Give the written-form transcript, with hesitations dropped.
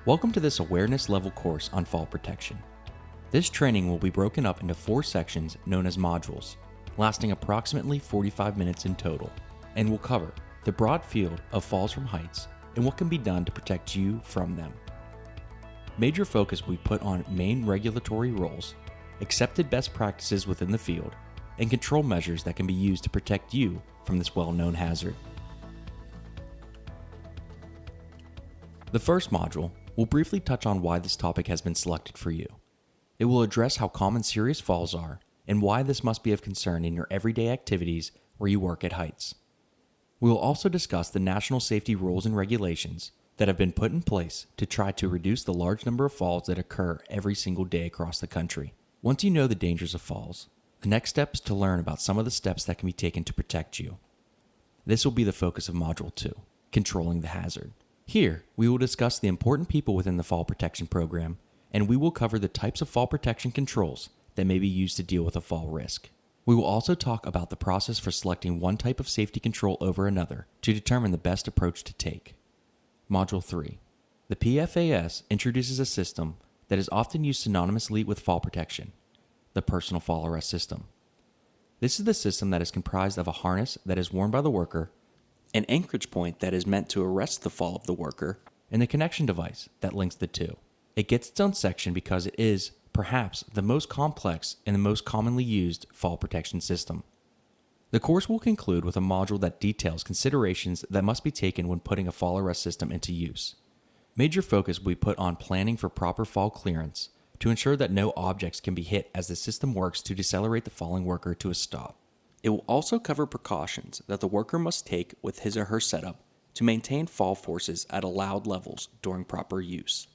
Welcome to this awareness level course on fall protection. This training will be broken up into 4 sections known as modules, lasting approximately 45 minutes in total, and will cover the broad field of falls from heights and what can be done to protect you from them. Major focus will be put on main regulatory rules, accepted best practices within the field, and control measures that can be used to protect you from this well-known hazard. The first module will briefly touch on why this topic has been selected for you. It will address how common serious falls are and why this must be of concern in your everyday activities where you work at heights. We will also discuss the national safety rules and regulations that have been put in place to try to reduce the large number of falls that occur every single day across the country. Once you know the dangers of falls, the next step is to learn about some of the steps that can be taken to protect you. This will be the focus of Module 2, Controlling the Hazard. Here, we will discuss the important people within the fall protection program, and we will cover the types of fall protection controls that may be used to deal with a fall risk. We will also talk about the process for selecting one type of safety control over another to determine the best approach to take. Module 3. The PFAS introduces a system that is often used synonymously with fall protection, the Personal Fall Arrest System. This is the system that is comprised of a harness that is worn by the worker, an anchorage point that is meant to arrest the fall of the worker, and the connection device that links the two. It gets its own section because it is, perhaps, the most complex and the most commonly used fall protection system. The course will conclude with a module that details considerations that must be taken when putting a fall arrest system into use. Major focus will be put on planning for proper fall clearance to ensure that no objects can be hit as the system works to decelerate the falling worker to a stop. It will also cover precautions that the worker must take with his or her setup to maintain fall forces at allowed levels during proper use.